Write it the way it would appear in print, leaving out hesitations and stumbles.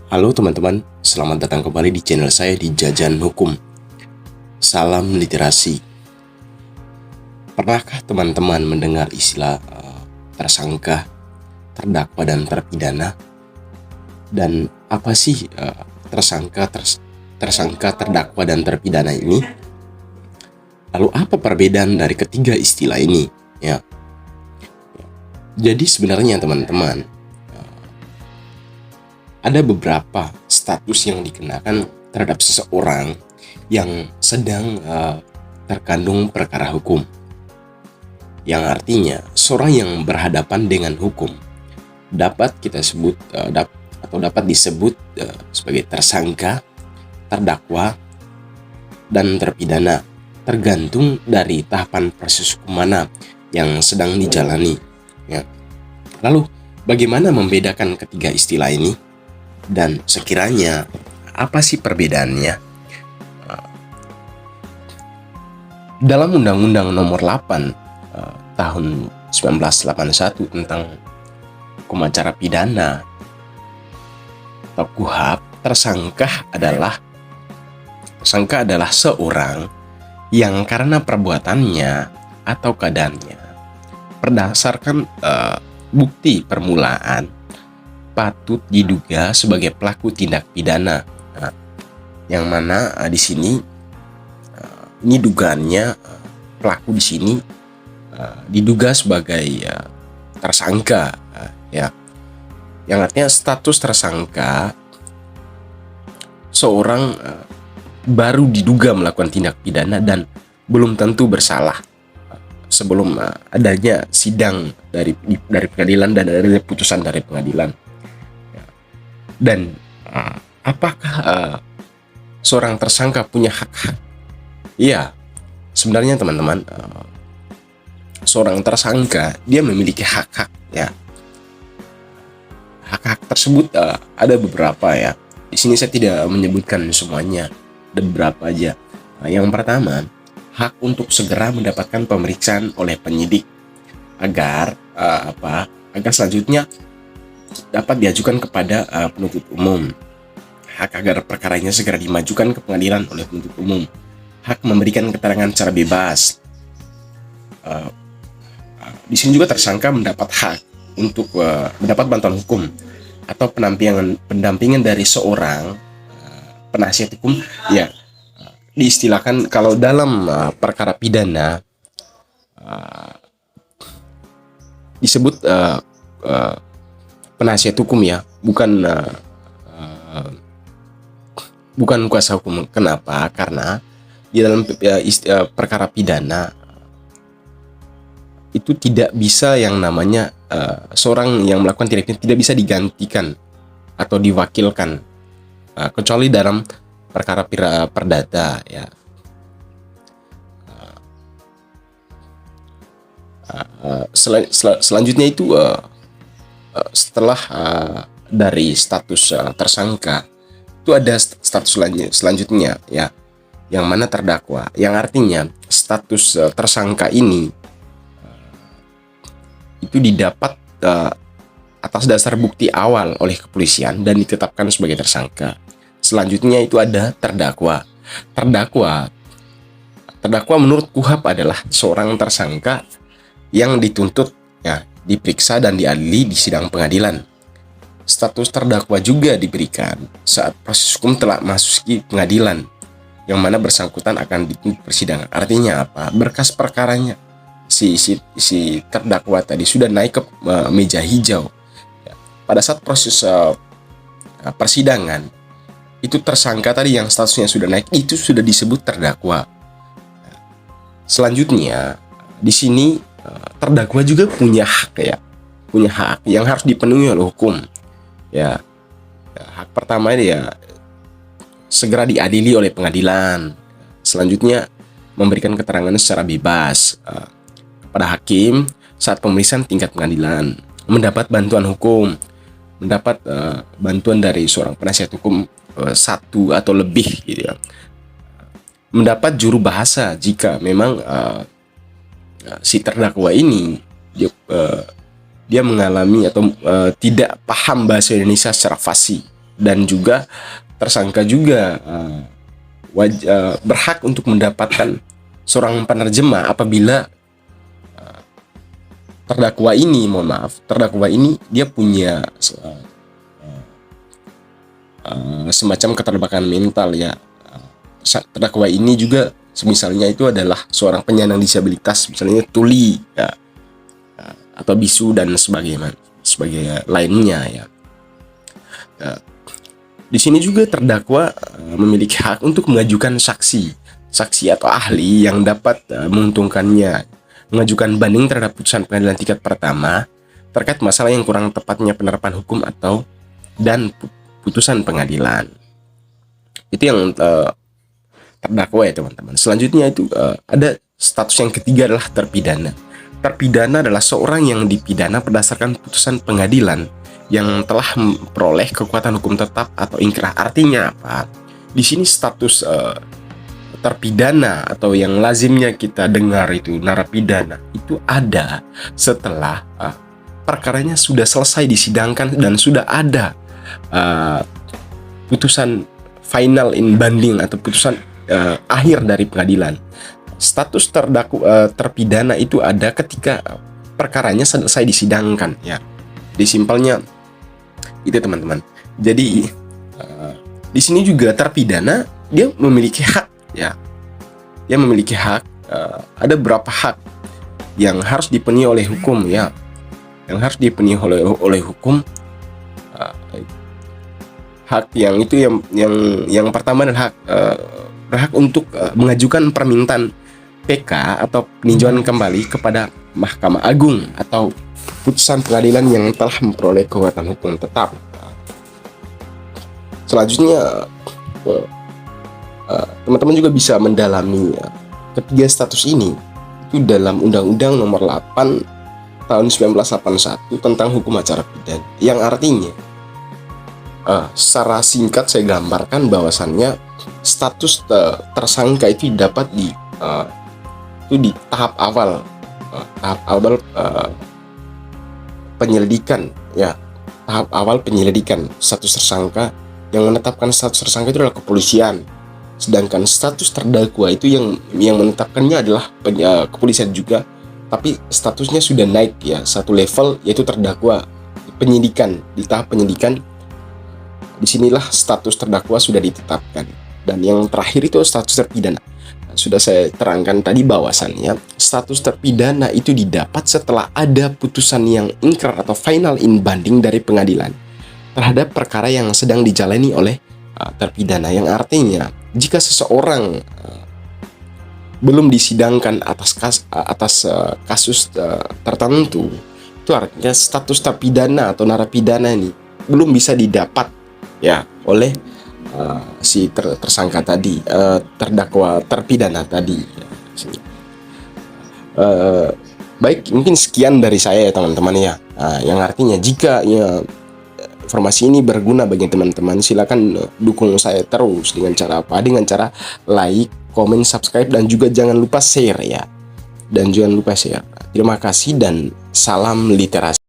Halo teman-teman, selamat datang kembali di channel saya di Jajan Hukum. Salam literasi. Pernahkah teman-teman mendengar istilah tersangka, terdakwa, dan terpidana? Dan apa sih tersangka, terdakwa, dan terpidana ini? Lalu apa perbedaan dari ketiga istilah ini? Ya. Jadi sebenarnya teman-teman, ada beberapa status yang dikenakan terhadap seseorang yang sedang terkandung perkara hukum. Yang artinya seorang yang berhadapan dengan hukum dapat kita sebut dapat disebut sebagai tersangka, terdakwa, dan terpidana, tergantung dari tahapan proses hukum mana yang sedang dijalani. Ya. Lalu bagaimana membedakan ketiga istilah ini? Dan sekiranya apa sih perbedaannya? Dalam Undang-Undang Nomor 8 tahun 1981 tentang hukum acara pidana atau KUHP, tersangka adalah seorang yang karena perbuatannya atau keadaannya berdasarkan bukti permulaan patut diduga sebagai pelaku tindak pidana. Nah, yang mana di sini ini dugaannya pelaku di sini diduga sebagai tersangka, ya. Yang artinya status tersangka seorang baru diduga melakukan tindak pidana dan belum tentu bersalah sebelum adanya sidang dari pengadilan dan dari putusan dari pengadilan. Dan apakah seorang tersangka punya hak-hak? Iya, sebenarnya teman-teman, seorang tersangka dia memiliki hak-hak, ya. Hak-hak tersebut ada beberapa, ya. Di sini saya tidak menyebutkan semuanya, ada beberapa aja. Yang pertama, hak untuk segera mendapatkan pemeriksaan oleh penyidik agar selanjutnya dapat diajukan kepada penuntut umum. Hak agar perkaranya segera dimajukan ke pengadilan oleh penuntut umum. Hak memberikan keterangan secara bebas. Di sini juga tersangka mendapat hak untuk mendapat bantuan hukum atau pendampingan dari seorang penasihat hukum. Ya, diistilahkan kalau dalam perkara pidana disebut penasihat hukum, ya, bukan kuasa hukum. Kenapa? Karena di dalam perkara pidana itu tidak bisa yang namanya seorang yang melakukan tindak pidana tidak bisa digantikan atau diwakilkan kecuali dalam perkara perdata, ya. Selanjutnya itu setelah dari status tersangka itu ada status selanjutnya, ya, yang mana terdakwa, yang artinya status tersangka ini itu didapat atas dasar bukti awal oleh kepolisian dan ditetapkan sebagai tersangka. Selanjutnya itu ada terdakwa. Terdakwa menurut KUHP adalah seorang tersangka yang dituntut, ya, diperiksa dan diadili di sidang pengadilan. Status terdakwa juga diberikan saat proses hukum telah memasuki pengadilan, yang mana bersangkutan akan dituntut persidangan. Artinya apa? Berkas perkaranya si terdakwa tadi sudah naik ke meja hijau. Pada saat proses persidangan, itu tersangka tadi yang statusnya sudah naik itu sudah disebut terdakwa. Selanjutnya di sini terdakwa juga punya hak, ya, punya hak yang harus dipenuhi oleh hukum, ya. Hak pertama dia segera diadili oleh pengadilan. Selanjutnya memberikan keterangan secara bebas kepada hakim saat pemeriksaan tingkat pengadilan, mendapat bantuan hukum, mendapat bantuan dari seorang penasihat hukum satu atau lebih, gitu, ya. Mendapat juru bahasa jika memang si terdakwa ini dia mengalami atau tidak paham bahasa Indonesia secara fasih. dan juga tersangka juga berhak untuk mendapatkan seorang penerjemah apabila terdakwa ini dia punya semacam keterbelakangan mental ya. Terdakwa ini juga misalnya itu adalah seorang penyandang disabilitas, misalnya tuli ya, atau bisu dan sebagai lainnya ya. Di sini juga terdakwa memiliki hak untuk mengajukan saksi atau ahli yang dapat menguntungkannya, mengajukan banding terhadap putusan pengadilan tingkat pertama terkait masalah yang kurang tepatnya penerapan hukum dan putusan pengadilan. Itu yang terdakwa ya teman-teman. Selanjutnya itu ada status yang ketiga adalah terpidana. Terpidana adalah seorang yang dipidana berdasarkan putusan pengadilan yang telah memperoleh kekuatan hukum tetap atau ingkrah. Artinya apa? Di sini status terpidana atau yang lazimnya kita dengar itu narapidana itu ada setelah perkaranya sudah selesai disidangkan dan sudah ada putusan final in banding atau putusan akhir dari pengadilan. Status terpidana itu ada ketika perkaranya selesai disidangkan ya. Di simpelnya itu teman-teman. Jadi di sini juga terpidana dia memiliki hak ya. Dia memiliki hak. Ada beberapa hak yang harus dipenuhi oleh hukum ya. Yang harus dipenuhi oleh hukum. Hak yang itu yang pertama adalah berhak untuk mengajukan permintaan PK atau peninjauan kembali kepada Mahkamah Agung atau putusan pengadilan yang telah memperoleh kekuatan hukum tetap. Selanjutnya teman-teman juga bisa mendalami ketiga status ini itu dalam Undang-Undang Nomor 8 Tahun 1981 tentang hukum acara pidana, yang artinya secara singkat saya gambarkan bahwasannya status tersangka itu dapat di tahap awal penyelidikan ya. Tahap awal penyelidikan status tersangka, yang menetapkan status tersangka itu adalah kepolisian, sedangkan status terdakwa itu yang menetapkannya adalah kepolisian juga, tapi statusnya sudah naik ya satu level, yaitu terdakwa. Penyidikan, di tahap penyidikan, disinilah status terdakwa sudah ditetapkan. Dan yang terakhir itu status terpidana. Sudah saya terangkan tadi bahwasannya status terpidana itu didapat setelah ada putusan yang ingkrah atau final in banding dari pengadilan terhadap perkara yang sedang dijalani oleh terpidana, yang artinya jika seseorang belum disidangkan atas kasus tertentu, itu artinya status terpidana atau narapidana ini belum bisa didapat ya oleh si tersangka tadi, terdakwa terpidana tadi. Baik, mungkin sekian dari saya ya teman-teman ya. Yang artinya jika ya informasi ini berguna bagi teman-teman, silakan dukung saya terus dengan cara apa? Dengan cara like, komen, subscribe, dan juga jangan lupa share ya. Terima kasih dan salam literasi.